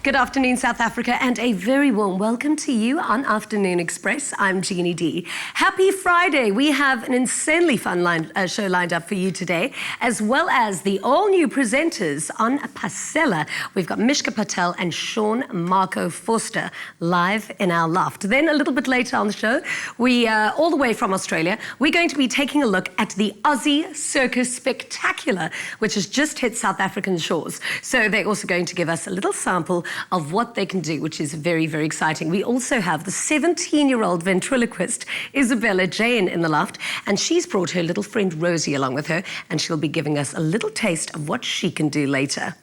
Good afternoon, South Africa, and a very warm welcome to you on Afternoon Express. I'm Jeannie D. Happy Friday. We have an insanely fun show lined up for you today, as well as the all-new presenters on Pasella. We've got Mishka, Patel and Sean Marco Vorster live in our loft. Then a little bit later on the show, we all the way from Australia, we're going to be taking a look at the Aussie Circus Spectacular, which has just hit South African shores. So they're also going to give us a little sample of what they can do, which is very, very exciting. We also have the 17-year-old ventriloquist Isabella Jane in the loft, and she's brought her little friend Rosie along with her, and she'll be giving us a little taste of what she can do later.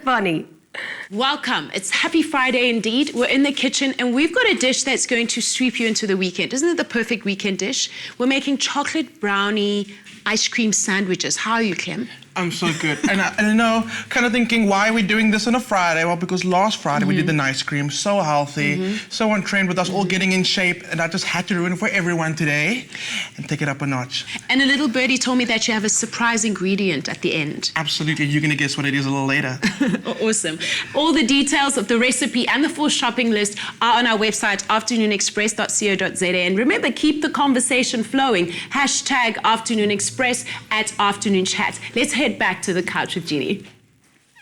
Funny. Welcome. It's Happy Friday indeed. We're in the kitchen and we've got a dish that's going to sweep you into the weekend. Isn't it the perfect weekend dish? We're making chocolate brownie ice cream sandwiches. How are you, Clem? I'm so good. And I know, kind of thinking, why are we doing this on a Friday? Well, because last Friday we did the ice cream, so healthy, so on trend with us all getting in shape, and I just had to ruin it for everyone today and take it up a notch. And a little birdie told me that you have a surprise ingredient at the end. Absolutely. You're going to guess what it is a little later. Awesome. All the details of the recipe and the full shopping list are on our website, afternoonexpress.co.za. And remember, keep the conversation flowing. Hashtag Afternoon Express at Afternoon Chat. Let's head back to the couch with Jeannie.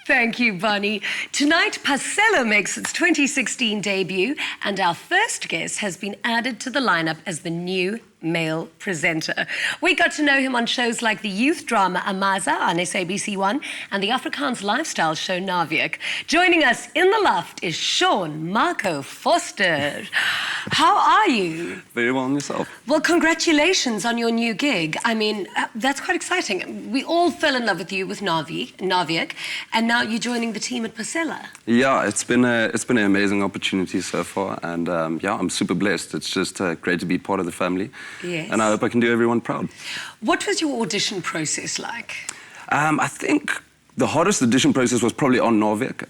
Thank you, Bunny. Tonight, Pasella makes its 2016 debut, and our first guest has been added to the lineup as the new male presenter. We got to know him on shows like the youth drama Amaza on SABC1 and the Afrikaans lifestyle show Naviek. Joining us in the loft is Sean Marco Vorster. How are you? Very well, and yourself? Well, congratulations on your new gig. I mean, that's quite exciting. We all fell in love with you with Naviek, and now you're joining the team at Pasella. Yeah, it's been an amazing opportunity so far, and yeah, I'm super blessed. It's just great to be part of the family. Yes. And I hope I can do everyone proud. What was your audition process like? I think the hardest audition process was probably on Naviek,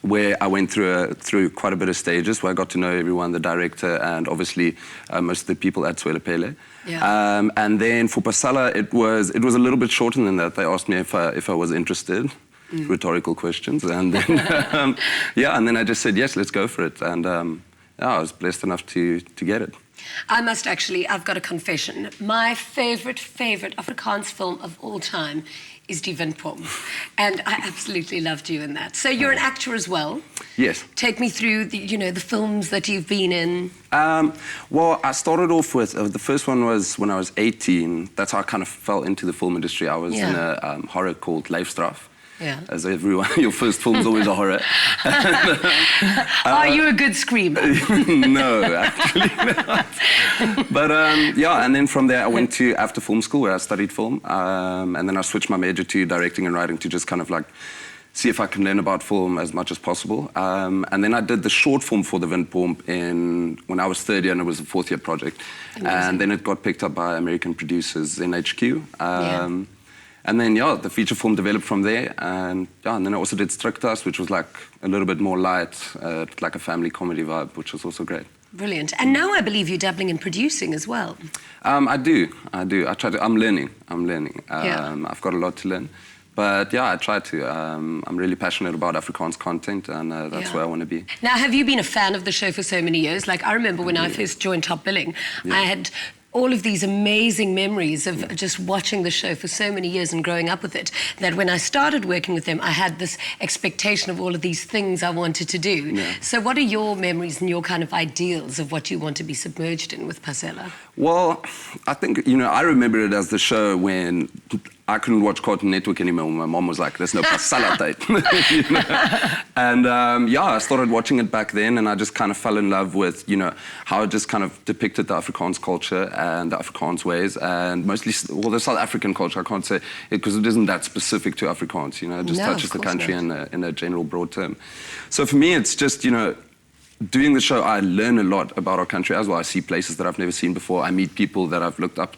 where I went through quite a bit of stages, where I got to know everyone, the director, and obviously most of the people at Pele. Yeah. And then for Pasella, it was a little bit shorter than that. They asked me if I was interested. Rhetorical questions, and then yeah, and then I just said yes, let's go for it, and yeah, I was blessed enough to get it. I've got a confession. My favorite Afrikaans film of all time is Die Windpomp, and I absolutely loved you in that. So you're an actor as well. Yes. Take me through the films that you've been in. Well, I started off with the first one was when I was 18. That's how I kind of fell into the film industry. I was in a horror called Leefstraf. Yeah. As everyone, your first film is always a horror. Are you a good screamer? No, actually not. But yeah, and then from there I went to after film school where I studied film, and then I switched my major to directing and writing to just kind of like see if I can learn about film as much as possible. And then I did the short film for the Windpomp when I was third year, and it was a fourth year project. Amazing. And then it got picked up by American producers in HQ. And then, yeah, the feature film developed from there. And yeah, and then I also did Strictas, which was like a little bit more light, like a family comedy vibe, which was also great. Brilliant. And now I believe you're dabbling in producing as well. I do. I try to. I'm learning. I've got a lot to learn. But yeah, I try to. I'm really passionate about Afrikaans content, and that's where I want to be. Now, have you been a fan of the show for so many years? Like, I remember when I first joined Top Billing, I had all of these amazing memories of just watching the show for so many years and growing up with it, that when I started working with them, I had this expectation of all of these things I wanted to do. Yeah. So what are your memories and your kind of ideals of what you want to be submerged in with Pasella? Well, I think, I remember it as the show when I couldn't watch Cartoon Network anymore. My mom was like, there's no Pasella tape. And yeah, I started watching it back then, and I just kind of fell in love with, how it just kind of depicted the Afrikaans culture and the Afrikaans ways, and mostly, well, the South African culture, I can't say, because it isn't that specific to Afrikaans, it just touches the country in a general broad term. So for me, it's just, doing the show, I learn a lot about our country as well. I see places that I've never seen before. I meet people that I've looked up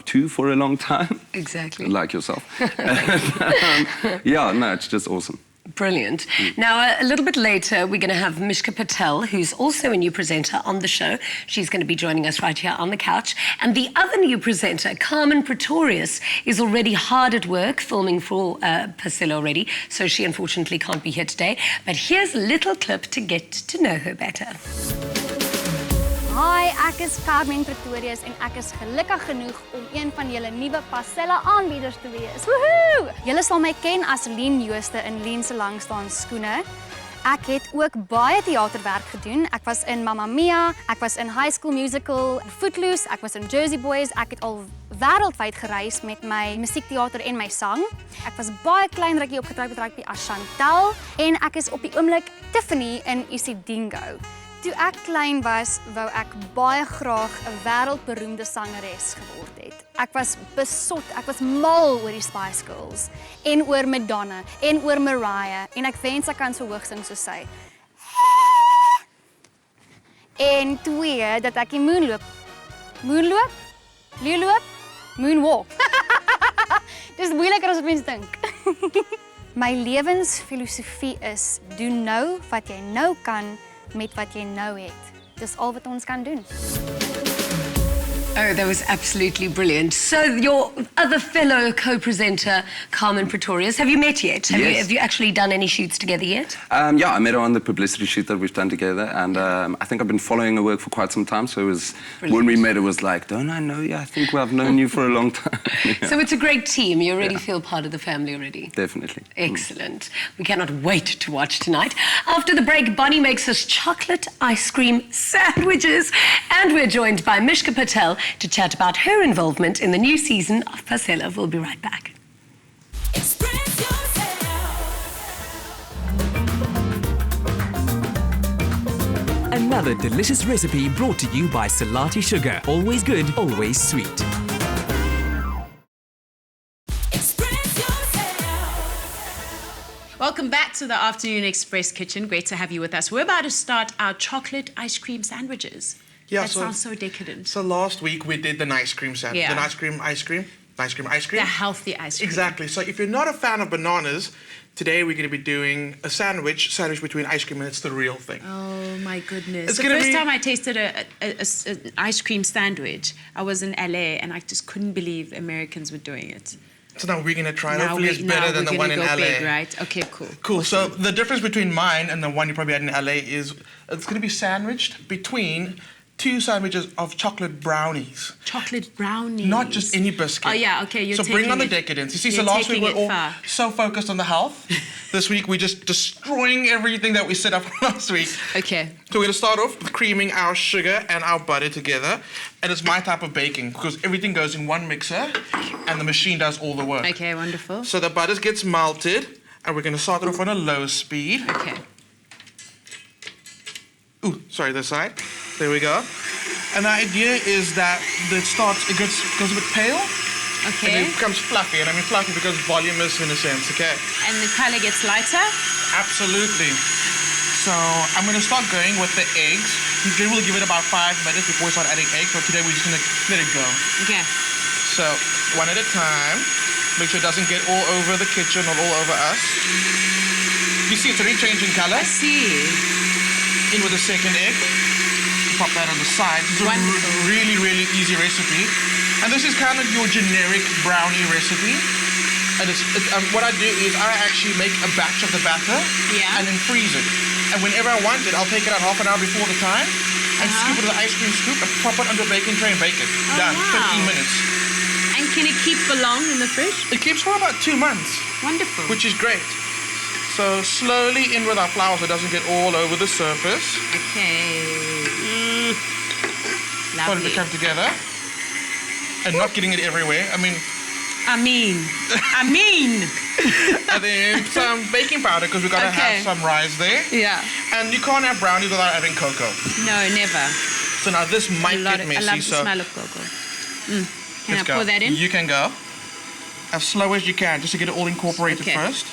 to for a long time. Exactly. Like yourself. And, yeah, no, it's just awesome. Brilliant. Now, a little bit later, we're going to have Mishka Patel, who's also a new presenter on the show. She's going to be joining us right here on the couch. And the other new presenter, Carmen Pretorius, is already hard at work filming for Pasella already, so she unfortunately can't be here today. But here's a little clip to get to know her better. Hi, ek is Carmen Pretorius en ek is gelukkig genoeg om een van julle nuwe Pasella aanbieders te wees. Woehoe! Julle sal my ken as Lien Jooste in Lien se langstaan skoene. Ek het ook baie teaterwerk gedoen. Ek was in Mamma Mia, ek was in High School Musical, Footloose, ek was in Jersey Boys. Ek het al wêreldwyd gereis met my musiekteater en my sang. Ek was baie klein rukkie opgetrek met rugby as Chantel en ek is op die oomblik Tiffany in Isidingo. Toe ek klein was, wou ek baie graag 'n wêreldberoemde sangeres geword het. Ek was besot, ek was mal oor die Spice Girls en oor Madonna en oor Mariah en ek wens ek kan so hoog sing soos sy. En twee, dat ek die moonloop. Moonloop? Leeuloop? Moonwalk. Dis moeiliker as wat mense dink. My lewensfilosofie is: doen nou wat jy nou kan met wat jy nou het. Dis al wat ons kan doen. Oh, that was absolutely brilliant. So your other fellow co-presenter, Carmen Pretorius, have you met yet? Have you actually done any shoots together yet? Yeah, I met her on the publicity shoot that we've done together, and I think I've been following her work for quite some time. So it was when we met, it was like, don't I know you? I think I've known you for a long time. Yeah. So it's a great team. You already feel part of the family already. Definitely. Excellent. We cannot wait to watch tonight. After the break, Bonnie makes us chocolate ice cream sandwiches, and we're joined by Mishka Patel to chat about her involvement in the new season of Pasella. We'll be right back. Express yourself. Another delicious recipe brought to you by Salati Sugar. Always good, always sweet. Express yourself. Welcome back to the Afternoon Express Kitchen. Great to have you with us. We're about to start our chocolate ice cream sandwiches. Yeah, that sounds so decadent. So last week we did the ice cream sandwich. Yeah. The ice cream. The healthy ice cream. Exactly. So if you're not a fan of bananas, today we're going to be doing a sandwich between ice cream, and it's the real thing. Oh my goodness. It's the gonna first be- time I tasted an ice cream sandwich, I was in LA and I just couldn't believe Americans were doing it. So now we're going to try it. Hopefully it's better than the one in LA. Big, right? Okay, cool. Cool. So the difference between mine and the one you probably had in LA is it's going to be sandwiched between two sandwiches of chocolate brownies. Chocolate brownies. Not just any biscuit. Oh yeah, okay. You're so bring on the taking it- decadence. You see, so you're last week taking we it were all far. so focused on the health. This week we're just destroying everything that we set up last week. Okay. So we're going to start off with creaming our sugar and our butter together. And it's my type of baking because everything goes in one mixer and the machine does all the work. Okay, wonderful. So the butter gets melted and we're going to start it off on a low speed. Okay. Ooh, sorry, this side. There we go. And the idea is that it goes a bit pale. And Okay. it becomes fluffy. And I mean fluffy because voluminous in a sense, okay? And the color gets lighter. Absolutely. So I'm going to start going with the eggs. Usually we'll give it about 5 minutes before we start adding eggs, but today we're just going to let it go. Okay. So one at a time. Make sure it doesn't get all over the kitchen or all over us. You see it's already changing color. I see. In with the second egg. Pop that on the side. It's a Wonderful. really, really easy recipe. And this is kind of your generic brownie recipe. And what I do is I actually make a batch of the batter Yeah. and then freeze it. And whenever I want it, I'll take it out half an hour before the time and scoop it with an ice cream scoop and pop it under a baking tray and bake it. Done. wow. 15 minutes. And can it keep for long in the fridge? It keeps for about 2 months, Wonderful. which is great. So slowly in with our flour so it doesn't get all over the surface. Okay. Let Lovely. it come together. And not getting it everywhere. I mean, I mean. and then some baking powder because we've got to Okay. have some rice there. Yeah. And you can't have brownies without having cocoa. No, never. So now this might get I messy. love the So smell of cocoa. Can I let's go. pour that in? You can go as slow as you can just to get it all incorporated Okay. first.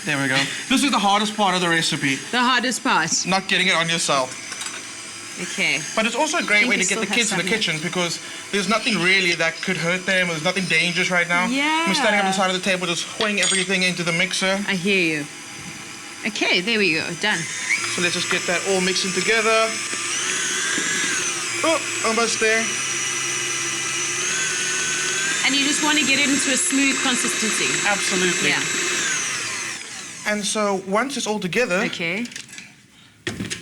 There we go. This is the hardest part of the recipe, The hardest part. not getting it on yourself. Okay. But it's also a great think way you to get the still kids have in the some kitchen because there's nothing really that could hurt them. There's nothing dangerous right now. Yeah. I'm standing on the side of the table just whang everything into the mixer. I hear you. Okay, there we go. Done. So let's just get that all mixing together. Oh, almost there. And you just want to get it into a smooth consistency. Absolutely. Yeah. And so once it's all together, Okay.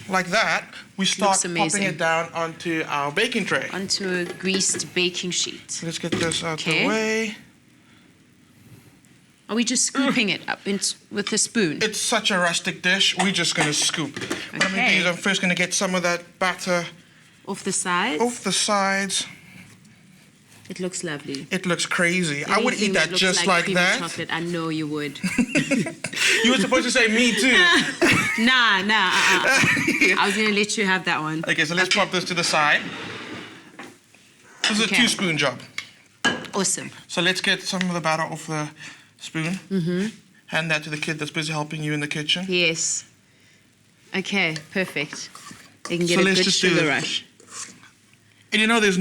like that, we start Looks popping amazing. it down onto our baking tray. Onto a greased baking sheet. So let's get this out Okay. the way. Are we just scooping it up with a spoon? It's such a rustic dish. We're just going to scoop. What I'm going to do is I'm first going to get some of that batter Off the sides? off the sides. It looks lovely. It looks crazy. I would Anything eat that looks just like creamy that. chocolate, I know you would. You were supposed to say me too. Nah. I was going to let you have that one. Okay, so let's pop this to the side. This is Okay. a 2-spoon job. Awesome. So let's get some of the batter off the spoon. Mm-hmm. Hand that to the kid that's busy helping you in the kitchen. Yes. Okay, perfect. They can get So a let's good just do sugar this. rush. And you know, there's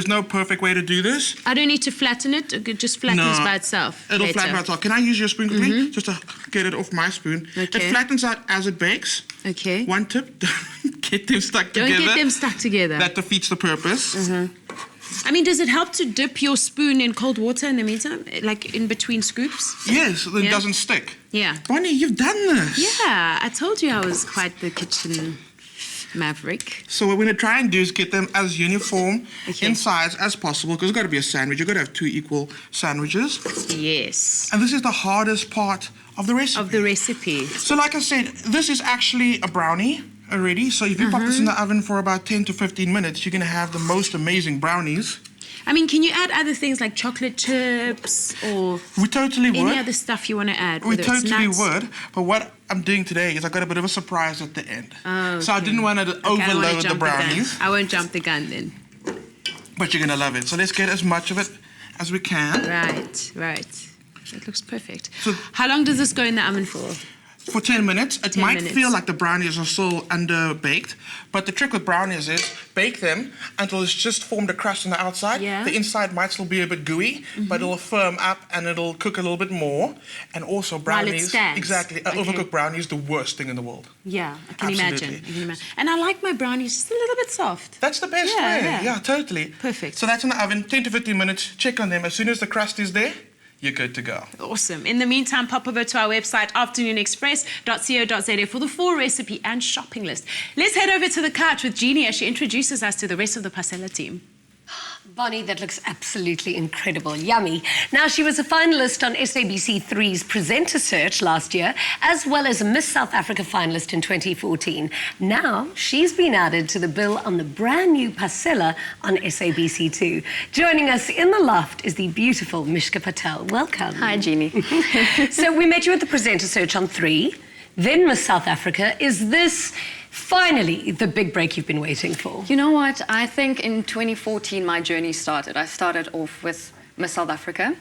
no perfect way to do this. I don't need to flatten it. It just flattens by itself. It'll later. flatten by itself. Can I use your spoon quickly? Just to get it off my spoon. Okay. It flattens out as it bakes. Okay. One tip, don't get them stuck Don't together. get them stuck together. That defeats the purpose. I mean, does it help to dip your spoon in cold water in the meantime? Like in between scoops? Yes, so it Yeah. doesn't stick. Yeah. Bonnie, you've done this. Yeah, I told you I was quite the kitchen maverick. So what we're going to try and do is get them as uniform Okay. in size as possible because it's got to be a sandwich. You've got to have 2 equal sandwiches. Yes. And this is the hardest part of the recipe. Of the recipe. So like I said, this is actually a brownie already. So if you pop this in the oven for about 10 to 15 minutes, you're going to have the most amazing brownies. I mean, can you add other things like chocolate chips or We totally would. any other stuff you want to add? We whether it's totally nuts? would. But what I'm doing today is I got a bit of a surprise at the end. Oh, So I okay. didn't want to Okay, I don't wanna overload the jump brownies, gun. I won't jump the gun then. but you're going to love it. So let's get as much of it as we can. Right. It looks perfect. So- How long does this go in the oven for? For 10 minutes. It 10 might minutes. feel like the brownies are still underbaked, but the trick with brownies is bake them until it's just formed a crust on the outside. Yeah. The inside might still be a bit gooey, but it'll firm up and it'll cook a little bit more. And also While it brownies, stands. exactly, Okay. overcooked brownie is the worst thing in the world. Yeah, I can Absolutely. imagine. And I like my brownies just a little bit soft. That's the best Yeah, way. yeah. Yeah, totally. Perfect. So that's in the oven, 10 to 15 minutes. Check on them. As soon as the crust is there, you're good to go. Awesome. In the meantime, pop over to our website, afternoonexpress.co.za, for the full recipe and shopping list. Let's head over to the couch with Jeannie as she introduces us to the rest of the Pasella team. Bonnie, that looks absolutely incredible. Yummy. Now, she was a finalist on SABC 3's Presenter Search last year, as well as a Miss South Africa finalist in 2014. Now, she's been added to the bill on the brand new Pasella on SABC 2. Joining us in the loft is the beautiful Mishka Patel. Welcome. Hi, Jeannie. So we met you at the Presenter Search on 3, then Miss South Africa. Is this finally the big break you've been waiting for? You know what? I think in 2014 my journey started. I started off with Miss South Africa.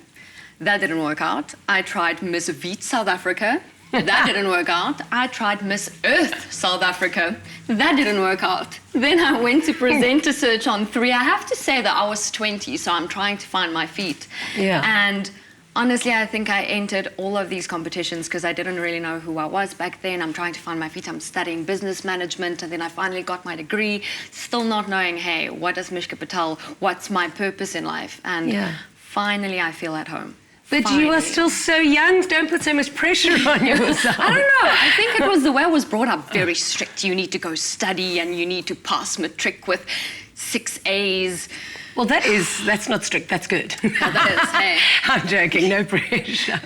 That didn't work out. I tried Miss Wheat South Africa. That didn't work out. I tried Miss Earth South Africa. That didn't work out. Then I went to Presenter Search on 3. I have to say that I was 20, so I'm trying to find my feet. Yeah. And honestly, I think I entered all of these competitions because I didn't really know who I was back then. I'm trying to find my feet. I'm studying business management, and then I finally got my degree, still not knowing, hey, what does Mishka Patel, what's my purpose in life? And Yeah. finally, I feel at home. But you are Finally. still so young. Don't put so much pressure on yourself. I don't know. I think it was the way I was brought up, very strict. You need to go study and you need to pass matric with 6 A's. Well, that's not strict. That's good. that is, hey. I'm joking. No pressure.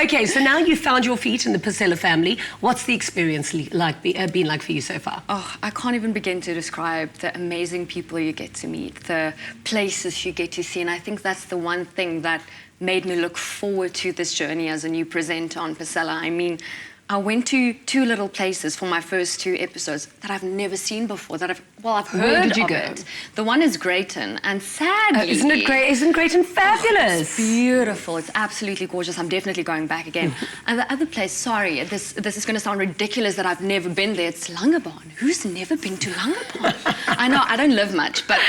Okay, so now you've found your feet in the Pasella family. What's the experience been like for you so far? Oh, I can't even begin to describe the amazing people you get to meet, the places you get to see, and I think that's the one thing that made me look forward to this journey as a new presenter on Pasella. I mean, I went to 2 little places for my first 2 episodes that I've never seen before, that I've heard Where did you of go? it. The one is Greyton, and sadly... Isn't it great? Isn't Greyton fabulous? It's beautiful. It's absolutely gorgeous. I'm definitely going back again. And the other place, sorry, this is going to sound ridiculous that I've never been there. It's Langebaan. Who's never been to Langebaan? I know, I don't live much, but...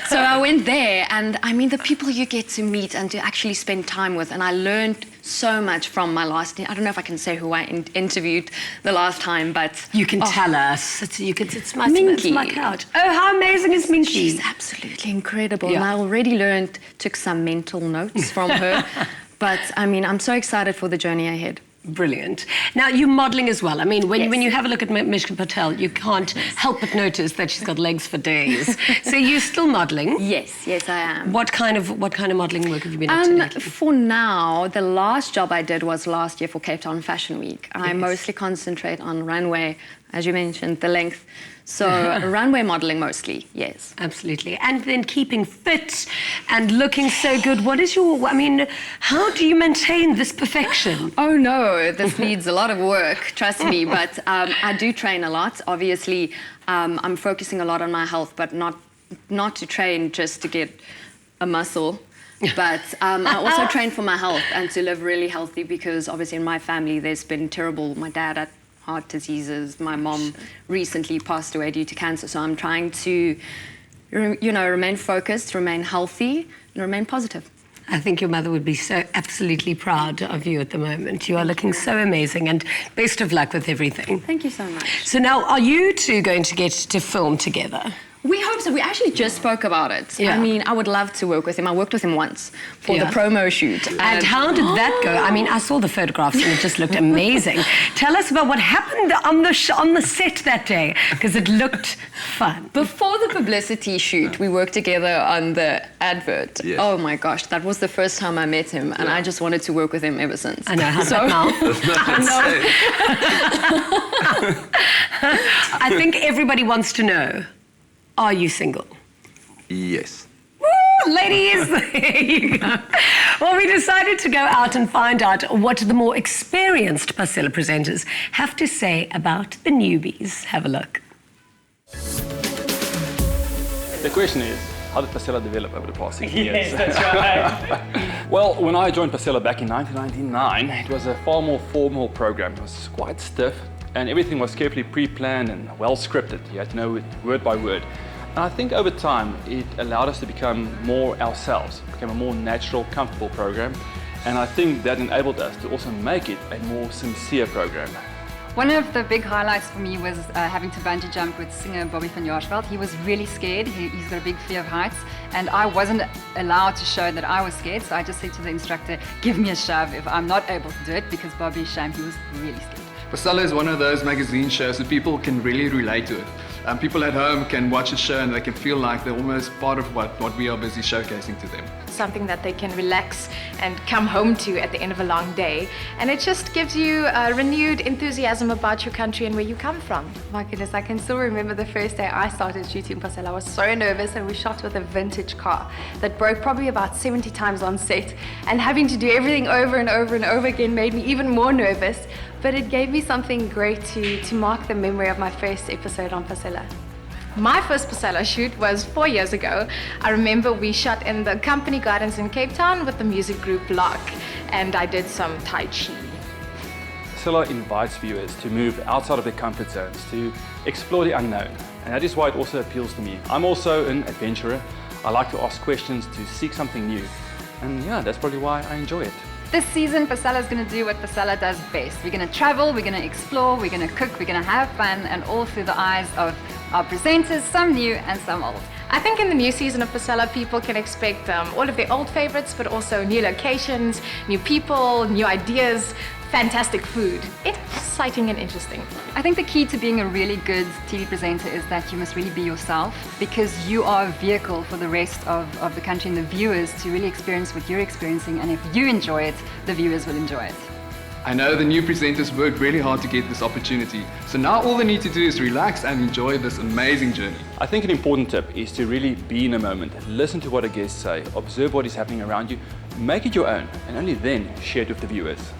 So I went there, and I mean, the people you get to meet and to actually spend time with, and I learned so much from my last... I don't know if I can say who I interviewed the last time, but... You can tell us. It's my Minky. It's my couch. Oh, how amazing is Minky? She's absolutely incredible. Yeah. And I already took some mental notes from her. But I mean, I'm so excited for the journey ahead. Brilliant. Now, you're modelling as well. I mean, when Yes. you have a look at Mishka Patel, you can't help but notice that she's got legs for days. So you're still modelling. Yes, I am. What kind of modelling work have you been up to lately? For now, the last job I did was last year for Cape Town Fashion Week. I Yes. mostly concentrate on runway, as you mentioned, the length. So runway modelling mostly, yes. Absolutely. And then keeping fit and looking so good. How do you maintain this perfection? Oh no, this needs a lot of work, trust me. But I do train a lot. Obviously, I'm focusing a lot on my health, but not to train just to get a muscle. But I also train for my health and to live really healthy, because obviously in my family there's been terrible. My dad had heart diseases. My mom recently passed away due to cancer. So I'm trying to, remain focused, remain healthy, and remain positive. I think your mother would be so absolutely proud of you at the moment. You are looking so amazing, and best of luck with everything. Thank you so much. So now, are you two going to get to film together? We hope so. We actually just spoke about it. Yeah. I mean, I would love to work with him. I worked with him once for Yeah. the promo shoot. And how did that go? I mean, I saw the photographs and it just looked amazing. Tell us about what happened on the set that day, because it looked fun. Before the publicity shoot, we worked together on the advert. Yes. Oh my gosh, that was the first time I met him, and I just wanted to work with him ever since. I know, how's that now? I think everybody wants to know, are you single? Yes. Woo, ladies, there you go. Well, we decided to go out and find out what the more experienced Pasella presenters have to say about the newbies. Have a look. The question is, how did Pasella develop over the past 6 years? Yes, that's right. Well, when I joined Pasella back in 1999, it was a far more formal program. It was quite stiff, and everything was carefully pre-planned and well scripted. You had to know it word by word. And I think over time, it allowed us to become more ourselves. It became a more natural, comfortable program. And I think that enabled us to also make it a more sincere program. One of the big highlights for me was having to bungee jump with singer Bobby van Jaarsveld. He was really scared. He's got a big fear of heights, and I wasn't allowed to show that I was scared. So I just said to the instructor, give me a shove if I'm not able to do it, because Bobby, shame, he was really scared. Pasella is one of those magazine shows that people can really relate to it. People at home can watch a show and they can feel like they're almost part of what we are busy showcasing to them. Something that they can relax and come home to at the end of a long day. And it just gives you a renewed enthusiasm about your country and where you come from. My goodness, I can still remember the first day I started shooting Pasella. I was so nervous, and we shot with a vintage car that broke probably about 70 times on set. And having to do everything over and over and over again made me even more nervous. But it gave me something great to mark the memory of my first episode on Pasella. My first Pasella shoot was 4 years ago. I remember we shot in the company gardens in Cape Town with the music group Lark, and I did some Tai Chi. Pasella invites viewers to move outside of their comfort zones, to explore the unknown. And that is why it also appeals to me. I'm also an adventurer. I like to ask questions, to seek something new. And yeah, that's probably why I enjoy it. This season, Pasella is going to do what Pasella does best. We're going to travel, we're going to explore, we're going to cook, we're going to have fun, and all through the eyes of our presenters, some new and some old. I think in the new season of Pasella, people can expect all of their old favorites, but also new locations, new people, new ideas, fantastic food. It's exciting and interesting. I think the key to being a really good TV presenter is that you must really be yourself, because you are a vehicle for the rest of the country and the viewers to really experience what you're experiencing, and if you enjoy it, the viewers will enjoy it. I know the new presenters worked really hard to get this opportunity, so now all they need to do is relax and enjoy this amazing journey. I think an important tip is to really be in a moment, listen to what a guest say, observe what is happening around you, make it your own, and only then share it with the viewers.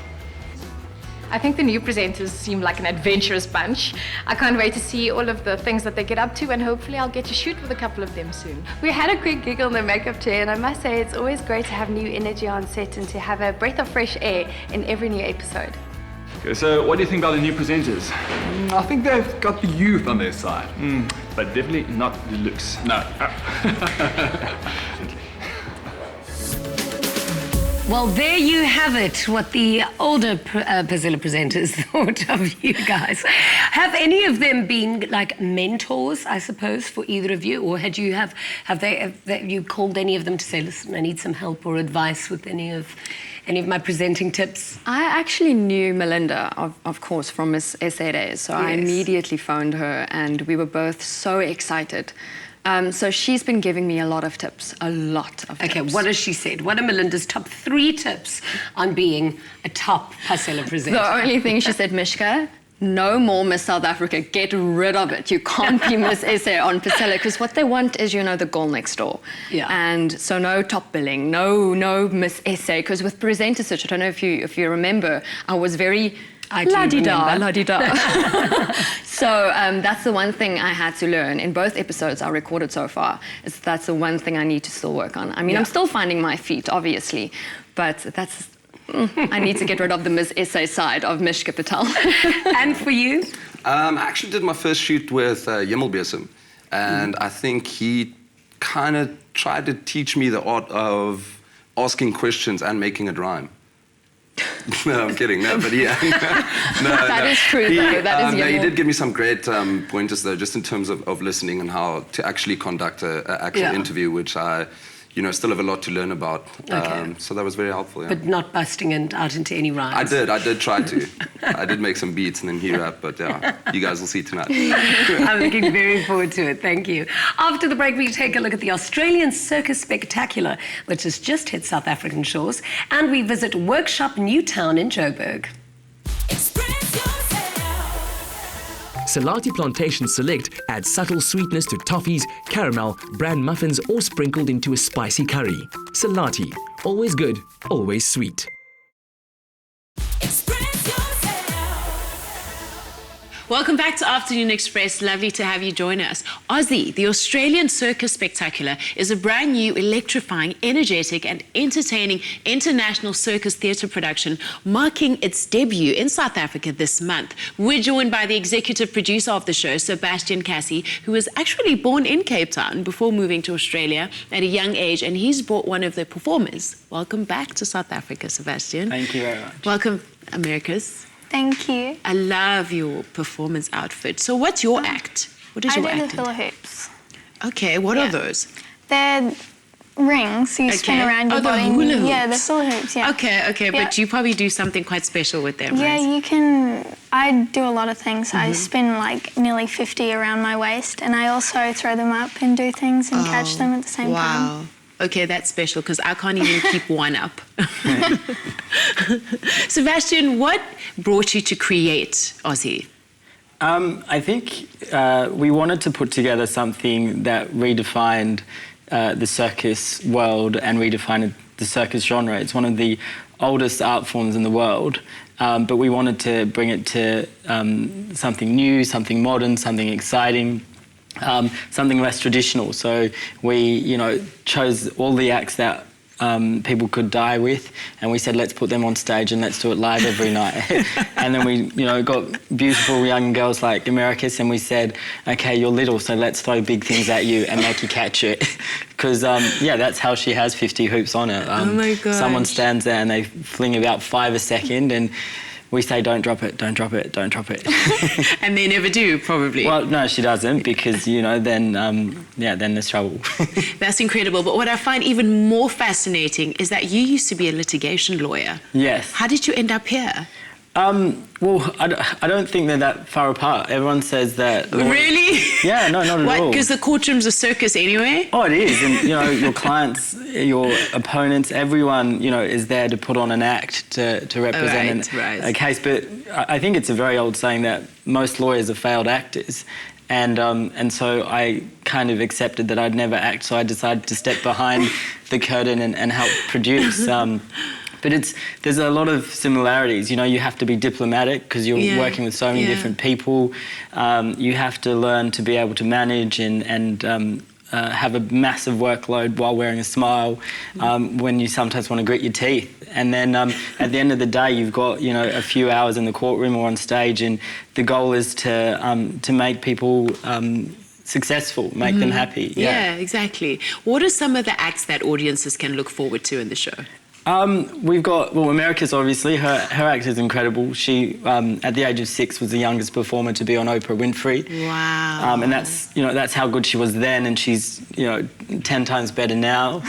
I think the new presenters seem like an adventurous bunch. I can't wait to see all of the things that they get up to, and hopefully I'll get to shoot with a couple of them soon. We had a quick giggle in the makeup chair, and I must say it's always great to have new energy on set and to have a breath of fresh air in every new episode. Okay, so what do you think about the new presenters? I think they've got the youth on their side. But definitely not the looks. No. Well, there you have it, what the older Pasella presenters thought of you guys. Have any of them been like mentors, I suppose, for either of you? Or have you called any of them to say, listen, I need some help or advice with any of my presenting tips? I actually knew Melinda, of course, from Miss SA days, so I immediately phoned her and we were both so excited. So she's been giving me a lot of tips, a lot of tips. Okay, what has she said? What are Melinda's top 3 tips on being a top Pasella presenter? The only thing she said, Mishka, no more Miss South Africa. Get rid of it. You can't be Miss SA on Pasella, because what they want is, you know, the girl next door. Yeah. And so no top billing, no Miss SA, because with presenter search, I don't know if you remember, I was very la-di-da, la-di-da. So that's the one thing I had to learn in both episodes I recorded so far. That's the one thing I need to still work on. I mean, I'm still finding my feet, obviously, but that's I need to get rid of the Miss SA side of Mishka Patel. And for you? I actually did my first shoot with Yimmelbeersum, and I think he kind of tried to teach me the art of asking questions and making it rhyme. No, I'm kidding. No, but yeah. That is true, though. That is he did give me some great pointers, though, just in terms of listening and how to actually conduct an actual interview, which I, still have a lot to learn about. So that was very helpful. Yeah. But not busting out into any rhymes. I did try to. I did make some beats and then he rapped, but yeah, you guys will see tonight. I'm looking very forward to it. Thank you. After the break, we take a look at the Australian Circus Spectacular, which has just hit South African shores, and we visit Workshop Newtown in Joburg. Salati Plantation Select adds subtle sweetness to toffees, caramel, bran muffins, or sprinkled into a spicy curry. Salati, always good, always sweet. Welcome back to Afternoon Express. Lovely to have you join us. Aussie, the Australian Circus Spectacular, is a brand new, electrifying, energetic and entertaining international circus theatre production marking its debut in South Africa this month. We're joined by the executive producer of the show, Sebastian Cassie, who was actually born in Cape Town before moving to Australia at a young age, and he's brought one of the performers. Welcome back to South Africa, Sebastian. Thank you very much. Welcome, Americas. Thank you. I love your performance outfit. So what's your act? What is your act? I do the hula hoops. Okay, what are those? They're rings, so you spin around your body. The hula hoops. Yeah, the hula hoops, yeah. Okay, but you probably do something quite special with them, yeah, right? you can. I do a lot of things. I spin like nearly 50 around my waist, and I also throw them up and do things and catch them at the same time. Wow. Okay, that's special because I can't even keep one up. Sebastian, what brought you to create Aussie? I think we wanted to put together something that redefined the circus world and redefined the circus genre. It's one of the oldest art forms in the world, but we wanted to bring it to something new, something modern, something exciting. Something less traditional. So we, chose all the acts that people could die with, and we said, let's put them on stage and let's do it live every night. And then we, got beautiful young girls like Americas, and we said, okay, you're little, so let's throw big things at you and make you catch it. Because, that's how she has 50 hoops on it. Oh my gosh. Someone stands there and they fling about 5 a second, and we say, don't drop it, don't drop it, don't drop it. And they never do, probably. Well, no, she doesn't, because, then there's trouble. That's incredible. But what I find even more fascinating is that you used to be a litigation lawyer. Yes. How did you end up here? Well, I don't think they're that far apart. Everyone says that... Really? Yeah, no, not at all. Because the courtroom's a circus anyway? Oh, it is. And, your clients, your opponents, everyone, is there to put on an act to represent a case. But I think it's a very old saying that most lawyers are failed actors. And so I kind of accepted that I'd never act, so I decided to step behind the curtain and help produce But there's a lot of similarities. You know, you have to be diplomatic because you're working with so many different people. You have to learn to be able to manage and have a massive workload while wearing a smile when you sometimes want to grit your teeth. And then at the end of the day, you've got, you know, a few hours in the courtroom or on stage, and the goal is to make people successful, make them happy. Yeah, exactly. What are some of the acts that audiences can look forward to in the show? We've got, well, America's obviously, her act is incredible. She, at the age of 6, was the youngest performer to be on Oprah Winfrey. Wow. And that's, you know, that's how good she was then, and she's, you know, 10 times better now.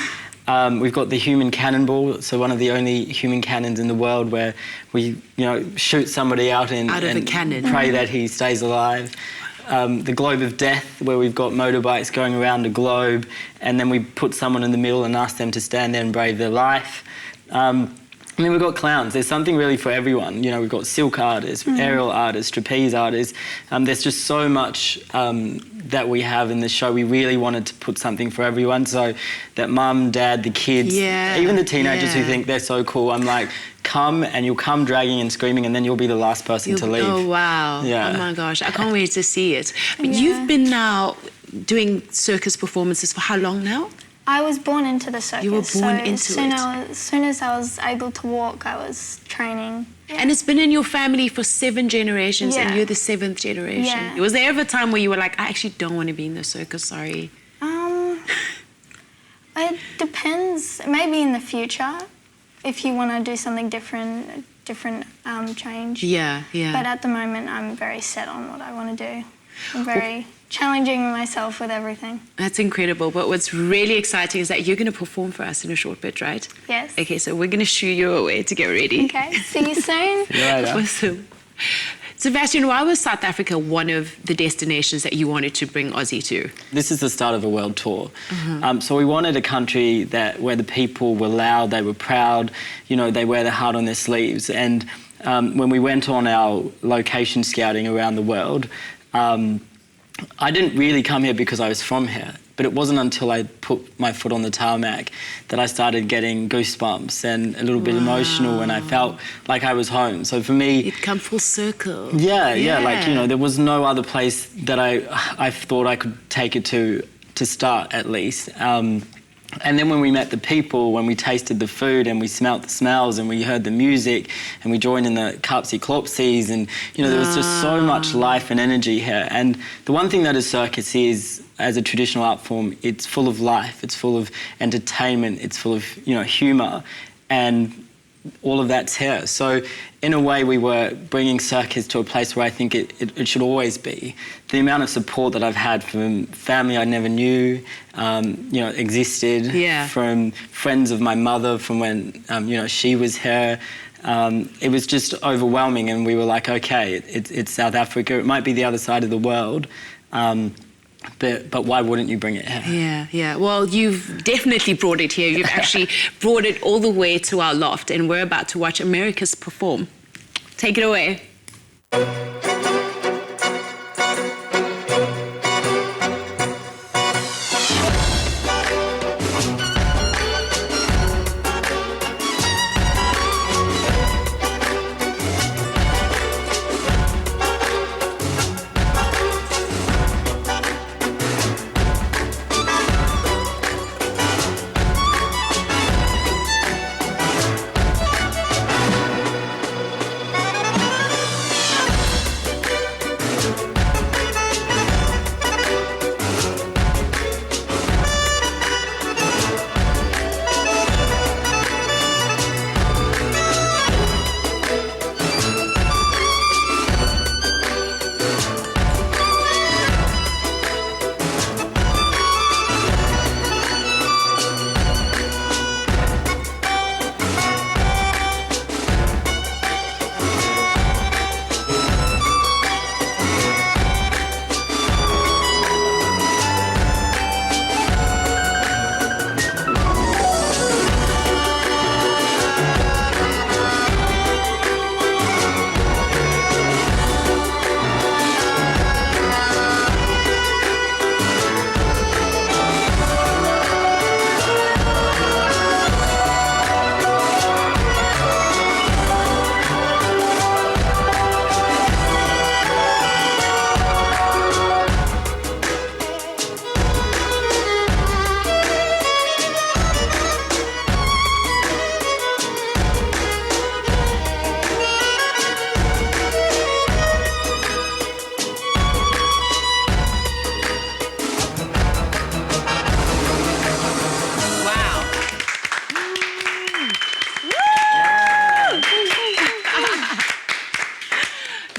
We've got the human cannonball, so one of the only human cannons in the world where we, you know, shoot somebody out of a cannon, pray that he stays alive. The globe of death, where we've got motorbikes going around the globe, and then we put someone in the middle and ask them to stand there and brave their life. And then we've got clowns. There's something really for everyone. You know, we've got silk artists, aerial artists, trapeze artists. There's just so much that we have in the show. We really wanted to put something for everyone, so that mum, dad, the kids, even the teenagers who think they're so cool, I'm like, come, and you'll come dragging and screaming, and then you'll be the last person to leave. Oh, wow. Yeah. Oh, my gosh. I can't wait to see it. But you've been now doing circus performances for how long now? I was born into the circus. You were born into As soon as I was able to walk, I was training. And it's been in your family for 7 generations, and you're the 7th generation. Yeah. Was there ever a time where you were like, I actually don't want to be in the circus, sorry? It depends. Maybe in the future, if you want to do something different change. Yeah. But at the moment, I'm very set on what I want to do. I'm very challenging myself with everything. That's incredible. But what's really exciting is that you're going to perform for us in a short bit, right? Yes. Okay, so we're going to shoo you away to get ready. Okay, see you soon. See you later. Awesome. Sebastian, why was South Africa one of the destinations that you wanted to bring Aussie to? This is the start of a world tour. So we wanted a country where the people were loud, they were proud, you know, they wear their heart on their sleeves. And when we went on our location scouting around the world, I didn't really come here because I was from here, but it wasn't until I put my foot on the tarmac that I started getting goosebumps and a little bit emotional, and I felt like I was home. So for me... It'd come full circle. Yeah, like, you know, there was no other place that I thought I could take it to start, at least. And then when we met the people, when we tasted the food and we smelt the smells and we heard the music and we joined in the Klopsies, and, you know, there was just so much life and energy here. And the one thing that a circus is, as a traditional art form, it's full of life, it's full of entertainment, it's full of, you know, humour, and all of that's here. So in a way, we were bringing circus to a place where I think it should always be. The amount of support that I've had from family I never knew, you know, existed, from friends of my mother from when, you know, she was here. It was just overwhelming, and we were like, okay, it's South Africa. It might be the other side of the world, but why wouldn't you bring it here? Yeah. Well, you've definitely brought it here. You've actually brought it all the way to our loft, and we're about to watch America's perform. Take it away.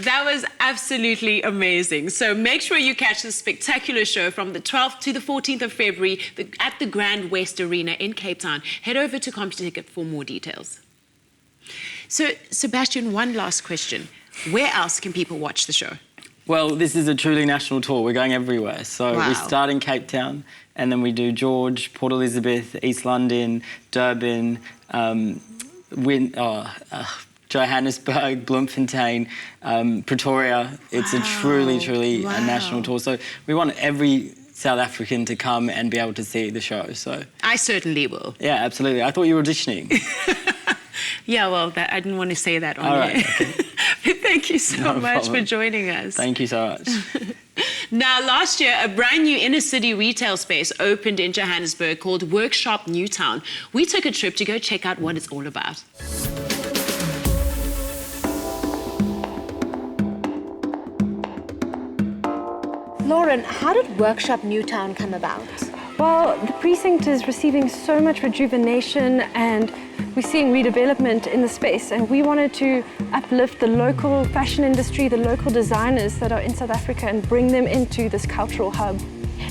That was absolutely amazing. So make sure you catch the spectacular show from the 12th to the 14th of February at the Grand West Arena in Cape Town. Head over to CompuTicket for more details. So, Sebastian, one last question. Where else can people watch the show? Well, this is a truly national tour. We're going everywhere. So Wow. we start in Cape Town, and then we do George, Port Elizabeth, East London, Durban, Johannesburg, Bloemfontein, Pretoria. It's a truly a national tour. So we want every South African to come and be able to see the show. So I certainly will. yeah, absolutely. I thought you were auditioning. Yeah, well, I didn't want to say that on All air. right. Okay. But thank you so No much problem. for joining us. Thank you so much. Now, last year, a brand new inner city retail space opened in Johannesburg called Workshop Newtown. We took a trip to go check out what it's all about. Lauren, how did Workshop Newtown come about? Well, the precinct is receiving so much rejuvenation and we're seeing redevelopment in the space, and we wanted to uplift the local fashion industry, the local designers that are in South Africa, and bring them into this cultural hub.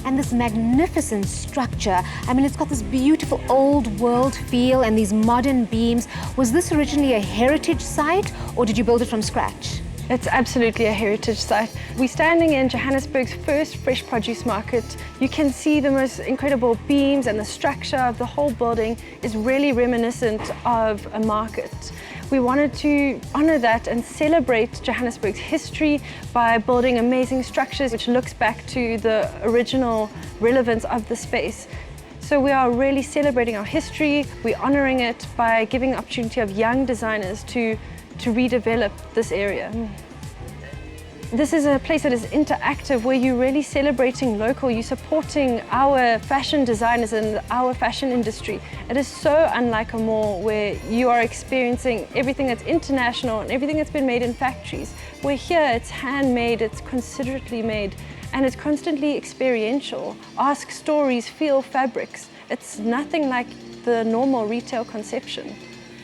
And this magnificent structure, I mean, it's got this beautiful old world feel and these modern beams. Was this originally a heritage site, or did you build it from scratch? It's absolutely a heritage site. We're standing in Johannesburg's first fresh produce market. You can see the most incredible beams, and the structure of the whole building is really reminiscent of a market. We wanted to honor that and celebrate Johannesburg's history by building amazing structures which looks back to the original relevance of the space. So we are really celebrating our history. We're honoring it by giving the opportunity of young designers to redevelop this area. This is a place that is interactive, where you're really celebrating local, you're supporting our fashion designers and our fashion industry. It is so unlike a mall where you are experiencing everything that's international and everything that's been made in factories. Where here it's handmade, it's considerately made, and it's constantly experiential. Ask stories, feel fabrics. It's nothing like the normal retail conception.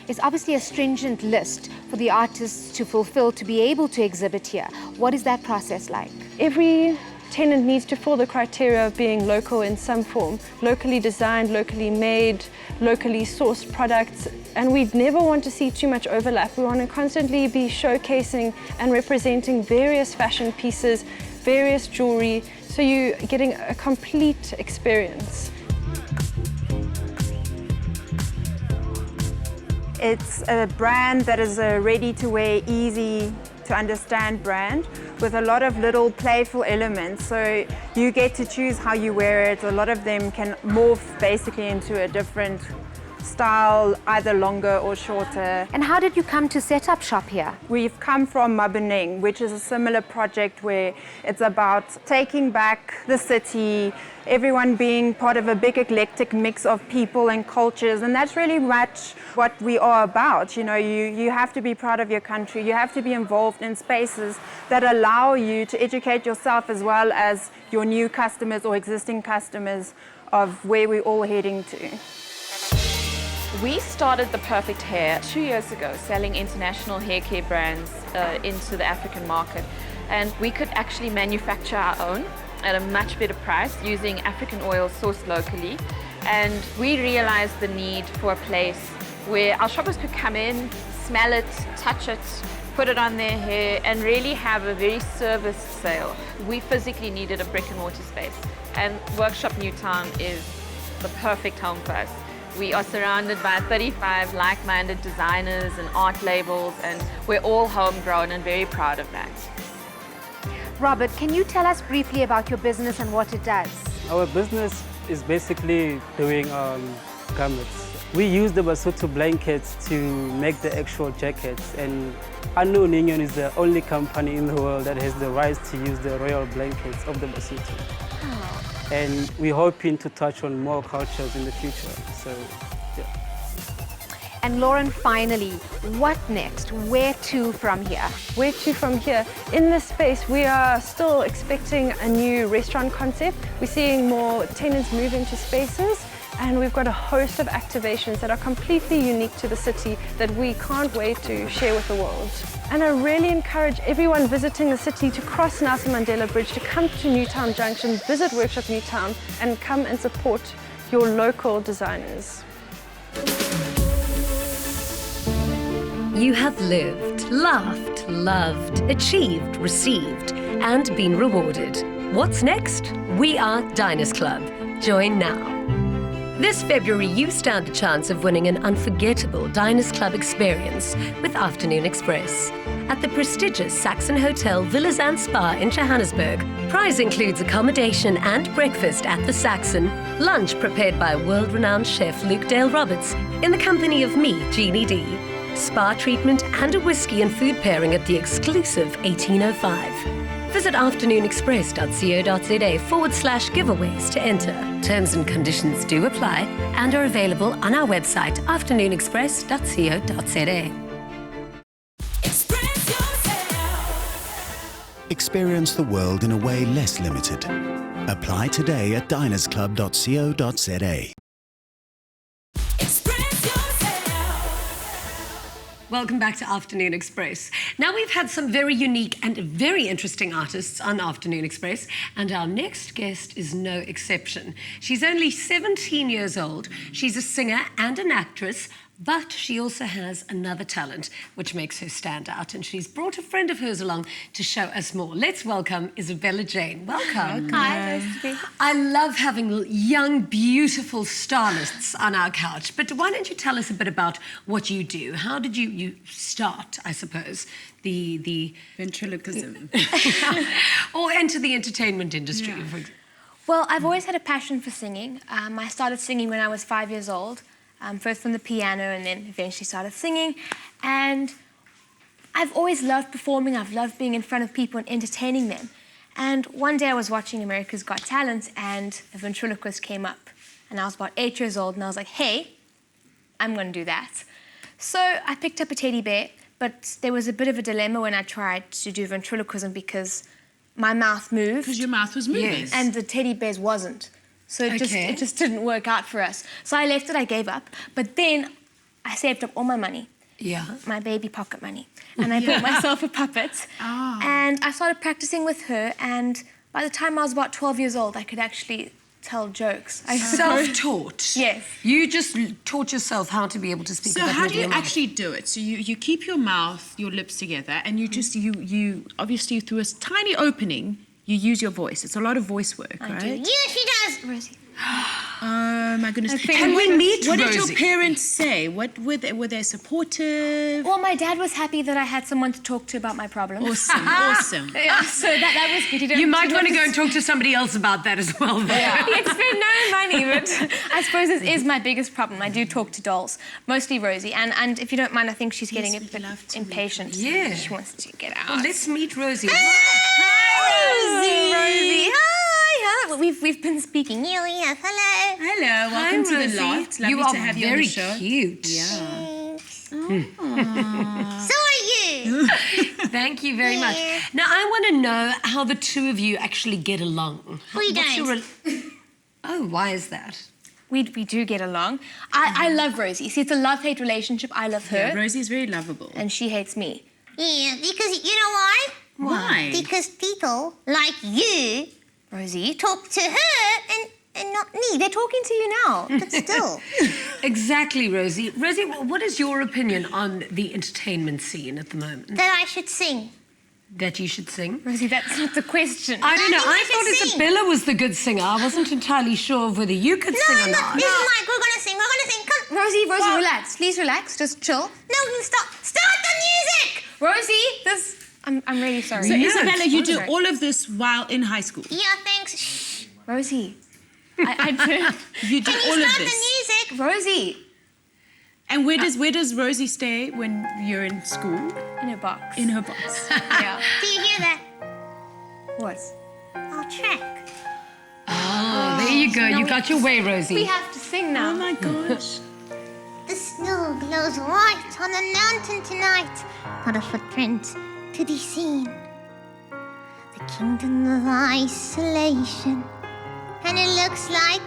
It's obviously a stringent list for the artists to fulfill to be able to exhibit here. What is that process like? Every tenant needs to fill the criteria of being local in some form. Locally designed, locally made, locally sourced products. And we never want to see too much overlap. We want to constantly be showcasing and representing various fashion pieces, various jewelry, so you're getting a complete experience. It's a brand that is a ready-to-wear, easy-to-understand brand with a lot of little playful elements. So you get to choose how you wear it. A lot of them can morph basically into a different style, either longer or shorter. And how did you come to set up shop here? We've come from Mabeneng, which is a similar project where it's about taking back the city, everyone being part of a big eclectic mix of people and cultures, and that's really much what we are about. You know, you have to be proud of your country, you have to be involved in spaces that allow you to educate yourself as well as your new customers or existing customers of where we're all heading to. We started The Perfect Hair 2 years ago, selling international hair care brands into the African market. And we could actually manufacture our own at a much better price using African oil sourced locally. And we realized the need for a place where our shoppers could come in, smell it, touch it, put it on their hair, and really have a very serviced sale. We physically needed a brick and mortar space, and Workshop Newtown is the perfect home for us. We are surrounded by 35 like-minded designers and art labels, and we're all homegrown and very proud of that. Robert, can you tell us briefly about your business and what it does? Our business is basically doing garments. We use the Basotho blankets to make the actual jackets, and Unknown Union is the only company in the world that has the rights to use the royal blankets of the Basotho. And we're hoping to touch on more cultures in the future. So, yeah. And Lauren, finally, what next? Where to from here? Where to from here? In this space, we are still expecting a new restaurant concept. We're seeing more tenants move into spaces, And we've got a host of activations that are completely unique to the city that we can't wait to share with the world. And I really encourage everyone visiting the city to cross Nelson Mandela Bridge, to come to Newtown Junction, visit Workshop Newtown, and come and support your local designers. You have lived, laughed, loved, achieved, received, and been rewarded. What's next? We are Diners Club. Join now. This February, you stand a chance of winning an unforgettable Diners Club experience with Afternoon Express. At the prestigious Saxon Hotel Villas and Spa in Johannesburg, prize includes accommodation and breakfast at the Saxon, lunch prepared by world-renowned chef Luke Dale Roberts in the company of me, Jeannie D, spa treatment and a whiskey and food pairing at the exclusive 1805. Visit afternoonexpress.co.za/giveaways to enter. Terms and conditions do apply and are available on our website, afternoonexpress.co.za. Experience the world in a way less limited. Apply today at dinersclub.co.za. Welcome back to Afternoon Express. Now we've had some very unique and very interesting artists on Afternoon Express, and our next guest is no exception. She's only 17 years old. She's a singer and an actress, but she also has another talent which makes her stand out, and she's brought a friend of hers along to show us more. Let's welcome Isabella Jane. Welcome. Hi, nice to be here. I love having young, beautiful stylists on our couch, but why don't you tell us a bit about what you do? How did you start, I suppose, the ventriloquism or enter the entertainment industry? Yeah. Well, I've always had a passion for singing. I started singing when I was 5 years old. First on the piano and then eventually started singing. And I've always loved performing. I've loved being in front of people and entertaining them. And one day I was watching America's Got Talent and a ventriloquist came up. And I was about 8 years old and I was like, hey, I'm going to do that. So I picked up a teddy bear, but there was a bit of a dilemma when I tried to do ventriloquism because my mouth moved. Because your mouth was moving. Yes. And the teddy bear's wasn't. So it just didn't work out for us. So I left it, I gave up. But then I saved up all my money. Yeah. My baby pocket money. And I bought myself a puppet. Oh. And I started practicing with her. And by the time I was about 12 years old, I could actually tell jokes. Self-taught? Yes. You just taught yourself how to be able to speak. So how do you actually do it? So you keep your mouth, your lips together, and you just, you obviously through a tiny opening, you use your voice. It's a lot of voice work, right? Yes, she does, Rosie. Oh my goodness! Can we meet What Rosie? did your parents say? What were they supportive? Well, my dad was happy that I had someone to talk to about my problems. Awesome, awesome. Yeah, so that was good. You might want to go and talk to somebody else about that as well. Yeah. He had spent no money, but I suppose this is my biggest problem. I do talk to dolls, mostly Rosie, and if you don't mind, I think she's getting a bit impatient. Yeah. She wants to get out. Well, let's meet Rosie. Rosie. Rosie. Hi. We've been speaking. Yes. Hello. Hello. Welcome to the loft. Lovely You are to have you on very the show. cute. Yeah. So are you. Thank you very much. Now, I want to know how the two of you actually get along. We What's don't. your Oh, why is that? We do get along. I love Rosie. See, it's a love-hate relationship. I love her. Yeah, Rosie's very lovable. And she hates me. Yeah, because you know why? Why? Because people like you, Rosie, talk to her and not me. They're talking to you now, but still. Exactly, Rosie. Rosie, what is your opinion on the entertainment scene at the moment? That I should sing. That you should sing? Rosie, that's not the question. I don't know. I think you should thought sing. Isabella was the good singer. I wasn't entirely sure of whether you could sing or No, not. this is Mike. We're gonna sing. Come. Rosie, relax. Please relax. Just chill. No, stop the music! Rosie, I'm really sorry. So Isabella, you do Sorry. all of this while in high school. Yeah, thanks. Shh. Rosie, I do. You do Can all you of start this. the music? Rosie, And where does Rosie stay when you're in school? in a box. In her box. Yeah. Do you hear that? What? Our track. Oh, there you go. You got your way, Rosie. We have to sing now. Oh my gosh. The snow glows white on the mountain tonight. Not a footprint to be seen. The kingdom of isolation. And it looks like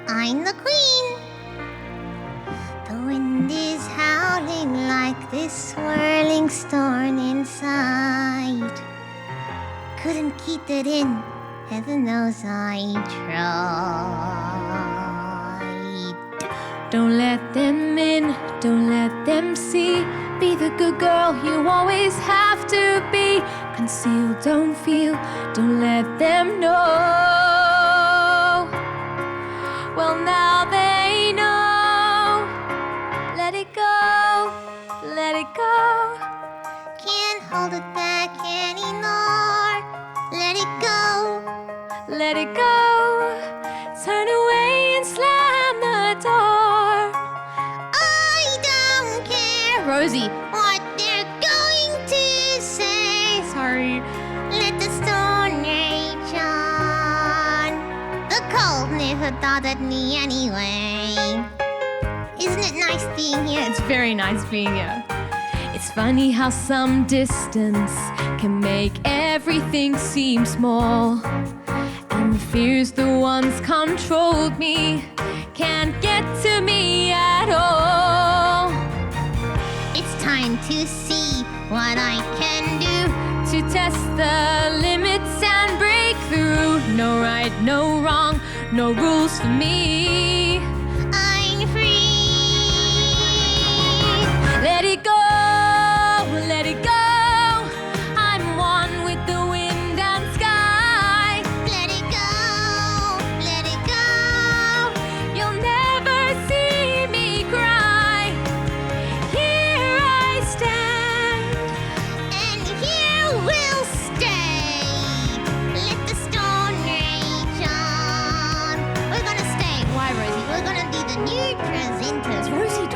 I'm the queen. The wind is howling like this swirling storm inside. Couldn't keep it in, heaven knows I tried. Don't let them in, don't let them see. Be the good girl you always have to be. Conceal, don't feel, don't let them know. Well, now they know. Let it go, let it go. Can't hold it back anymore. Let it go. Let it go. Turn away and slam the door. I don't care, Rosie. what they're going to say. Sorry. Let the storm rage on. The cold never bothered me anyway. Isn't it nice being here? It's very nice being here. It's funny how some distance can make everything seem small. And the fears the once controlled me can't get to me at all. It's time to see what I can do. To test the limits and break through. No right, no wrong, no rules for me. I'm free. Let it go, let it go. I'm one with the wind and sky. Let it go, let it go. You'll never see me cry. Here I stand, And here we'll stay. Let the storm rage on. We're gonna stay. Why, Rosie? We're gonna be the new presenters. Rosie,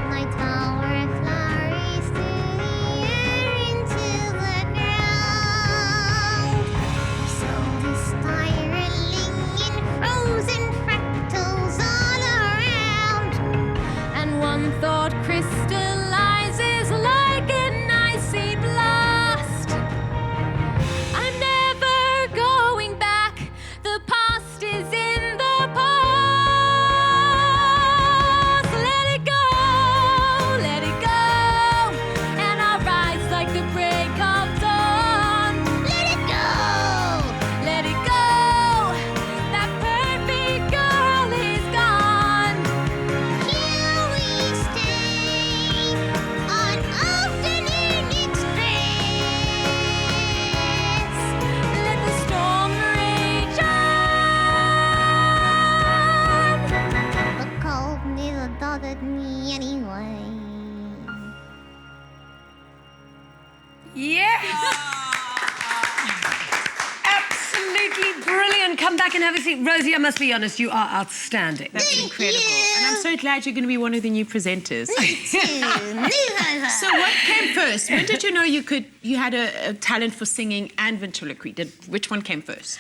My tower flurries through the air into the ground. So this spiraling in frozen fractals all around. and one thought crystallizes like an icy blast. I'm never going back. The past is in the past. Let it go, let it go. And I'll rise like the break of dawn. Let it go. Let it go. That perfect girl is gone. Here we stay on Afternoon Express. Let the storm rage on. The cold never bothered me anyway. Yeah. Absolutely brilliant. Come back and have a seat. Rosie, I must be honest, you are outstanding. That's incredible. And I'm so glad you're going to be one of the new presenters. So what came first? When did you know you had a talent for singing and ventriloquy? Which one came first?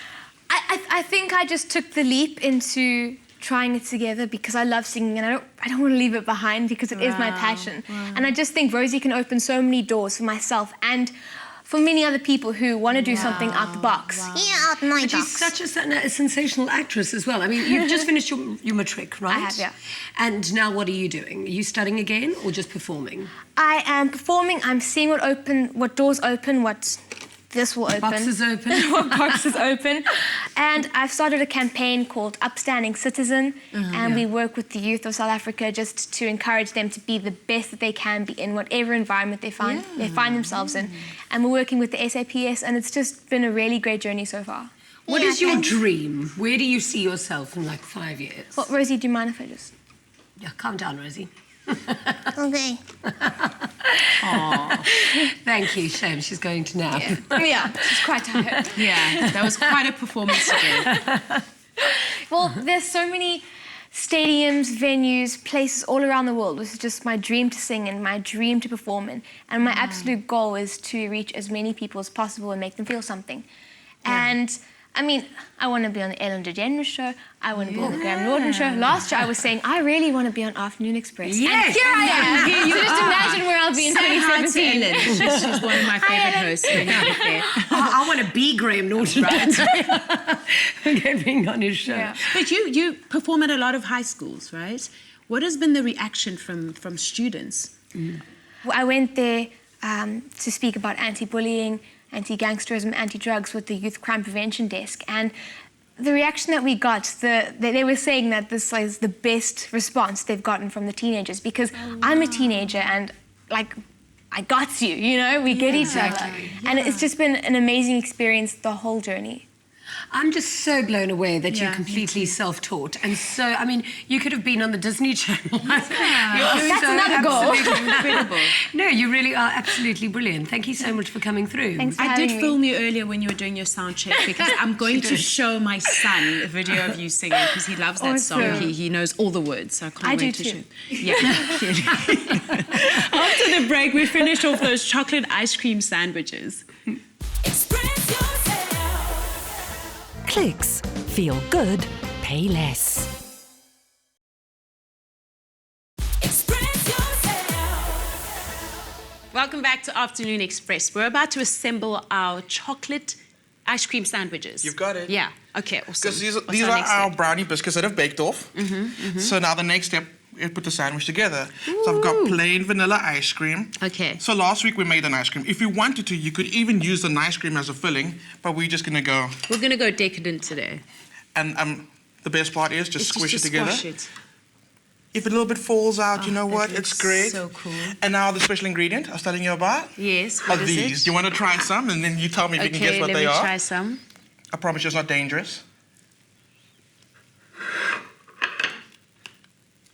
I think I just took the leap into trying it together because I love singing and I don't want to leave it behind because it is my passion. And I just think Rosie can open so many doors for myself and for many other people who want to do something out the box. Yeah, out my But she's such a sensational actress as well. I mean, you've just finished your matric, right? I have, yeah. And now what are you doing? Are you studying again or just performing? I am performing, I'm seeing what doors open, what this will open. Boxes open. What boxes open. And I've started a campaign called Upstanding Citizen, and we work with the youth of South Africa just to encourage them to be the best that they can be in whatever environment they find themselves in. And we're working with the SAPS, and it's just been a really great journey so far. What is your dream? Where do you see yourself in like 5 years? Well, Rosie, do you mind if I just... Yeah, calm down, Rosie. Okay. Aww. Thank you. Shame she's going to nap. Yeah, she's quite tired. Yeah, that was quite a performance today. Well, there's so many stadiums, venues, places all around the world. This is just my dream to sing and my dream to perform in. And my absolute goal is to reach as many people as possible and make them feel something. And I mean, I want to be on the Ellen DeGeneres show. I want to be on the Graham Norton show. Last year I was saying, I really want to be on Afternoon Express. Yes. And here I am. Here you So just are. imagine where I'll be in Say hi to 2017. Ellen. She's one of my favorite hosts when you get there. I want to be Graham Norton. Right. Being on his show. Yeah. But you perform at a lot of high schools, right? What has been the reaction from students? I went there to speak about anti-bullying, anti-gangsterism, anti-drugs with the Youth Crime Prevention Desk. And the reaction that we got, they were saying that this is the best response they've gotten from the teenagers because I'm a teenager and like, I got you, you know, we get each other. And it's just been an amazing experience the whole journey. I'm just so blown away that you're Yeah, completely self-taught. And so, I mean, you could have been on the Disney Channel. That's another goal. Incredible. No, you really are absolutely brilliant. Thank you so much for coming through. Thanks for I having did me. film you earlier when you were doing your sound check because I'm going to show my son a video of you singing because he loves that song. Awesome. He knows all the words, so I can't I do wait to too. show. Yeah. After the break, we finish off those chocolate ice cream sandwiches. Express yourself. Clicks. Feel good. Pay less. Express yourself. Welcome back to Afternoon Express. We're about to assemble our chocolate ice cream sandwiches. You've got it. Yeah. Okay, awesome. Because these What's are next our step? brownie biscuits that have baked off. So now the next step is put the sandwich together. So I've got plain vanilla ice cream. Okay. So last week we made an ice cream. If you wanted to, you could even use the ice cream as a filling, but we're just gonna go. We're going to go decadent today. And the best part is just squish it together. Squash it. If a little bit falls out, you know what? It's great. So cool. And now the special ingredient I was telling you about Yes, are what is these. it? Do you want to try some? And then you tell me if you can guess what let they me are. try some. I promise you it's not dangerous.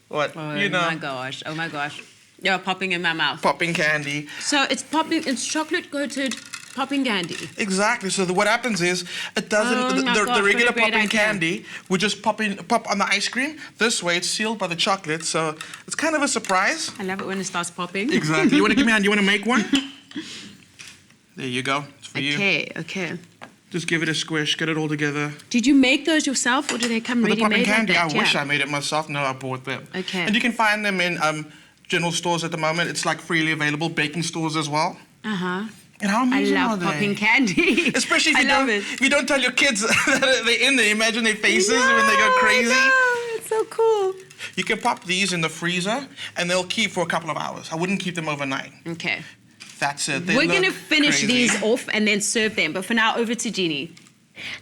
What? Oh you know, my gosh, oh my gosh. You're popping in my mouth. popping candy. So it's chocolate coated popping candy. Exactly. So what happens is it doesn't. Oh the my the gosh, regular what a great popping idea. candy would just pop on the ice cream. This way, it's sealed by the chocolate, so it's kind of a surprise. I love it when it starts popping. Exactly. You want to give me a hand? You want to make one? There you go. It's for you. Okay. Just give it a squish. Get it all together. Did you make those yourself or do they come With the ready-made? popping candy, like I that? wish Yeah. I made it myself. No, I bought them. Okay. And you can find them in general stores at the moment. It's like freely available. Baking stores as well. Uh-huh. And how I amazing are love they? popping candy. Especially if I you love don't, it. if you don't tell your kids that they're in there. Imagine their faces when they go crazy. It's so cool. You can pop these in the freezer, and they'll keep for a couple of hours. I wouldn't keep them overnight. Okay. That's it. They We're look going to finish crazy. these off and then serve them. But for now, over to Jeannie.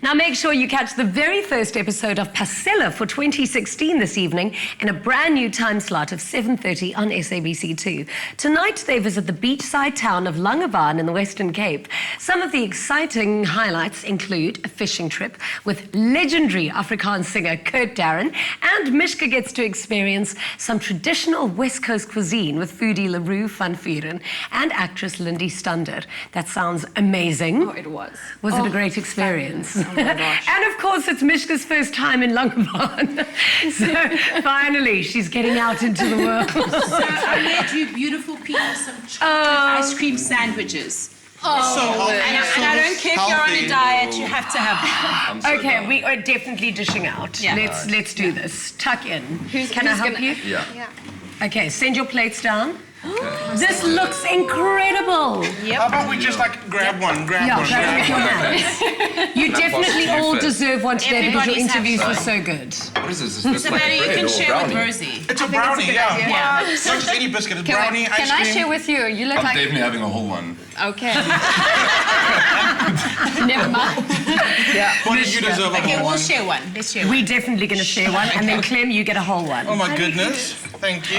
Now make sure you catch the very first episode of Pasella for 2016 this evening in a brand new time slot of 7:30 on SABC2. Tonight they visit the beachside town of Langebaan in the Western Cape. Some of the exciting highlights include a fishing trip with legendary Afrikaans singer Kurt Darren, and Mishka gets to experience some traditional West Coast cuisine with foodie LaRue van Vuren and actress Lindy Stunder. That sounds amazing. Oh, it was. Was it a great experience? Oh my gosh. And of course, it's Mishka's first time in Langebaan. So finally, she's getting out into the world. So I made you beautiful pieces of chocolate ice cream sandwiches. healthy. And I don't care if you're on a diet, you have to have them. Okay, we are definitely dishing out. Yeah. Let's do this. Tuck in. Can I who's help gonna- you? Yeah. Okay, send your plates down. This looks incredible. How about we just like grab one? Grab Yeah, one. grab it with your one. hands. You Can I definitely pass it to you all first? deserve one today because your Everybody's interviews were happy. so good. What is this? Is this So like Maddie, you bread can or share with brownie? Rosie. It's a brownie, yeah. Yeah. It's not just any biscuit. It's brownie, ice Can cream. I share with you? You look I'm like. definitely having a whole one. Okay. Never mind. Bonnie, you deserve a Okay, whole we'll one. share one. Let's share one. We're definitely going to share one, and then Clem, you get a whole one. Oh my goodness. Thank you.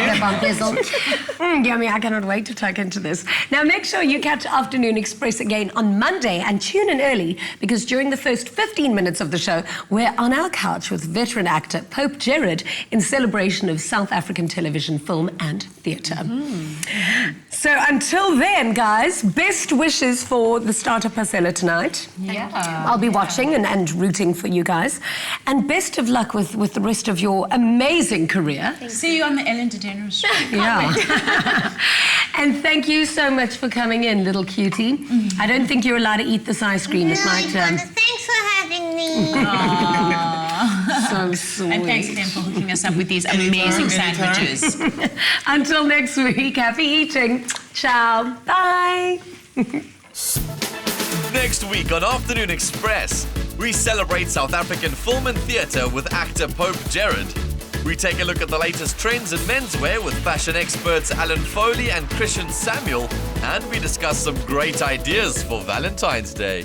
Yummy, I cannot wait to tuck into this. Now, make sure you catch Afternoon Express again on Monday and tune in early because during the first 15 minutes of the show, we're on our couch with veteran actor Pope Gerard in celebration of South African television, film, and theatre. So until then, guys, best wishes for the start of Pasella tonight. Yeah. I'll be watching and rooting for you guys. And best of luck with the rest of your amazing career. See you on the Ellen DeGeneres show. Yeah. And thank you so much for coming in, little cutie. I don't think you're allowed to eat this ice cream. It might. Thanks for having me. So sweet. And thanks, Clem, for hooking us up with these amazing sandwiches. Until next week, happy eating. Ciao. Bye. Next week on Afternoon Express, we celebrate South African film and theatre with actor Pope Jared. We take a look at the latest trends in menswear with fashion experts Alan Foley and Christian Samuel, and we discuss some great ideas for Valentine's Day.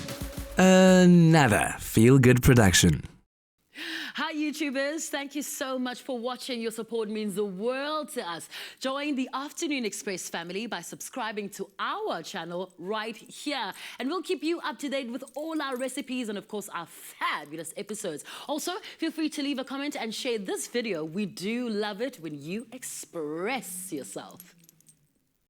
Another feel-good production. Hi YouTubers, thank you so much for watching. Your support means the world to us. Join the Afternoon Express family by subscribing to our channel right here. And we'll keep you up to date with all our recipes and of course our fabulous episodes. Also, feel free to leave a comment and share this video. We do love it when you express yourself.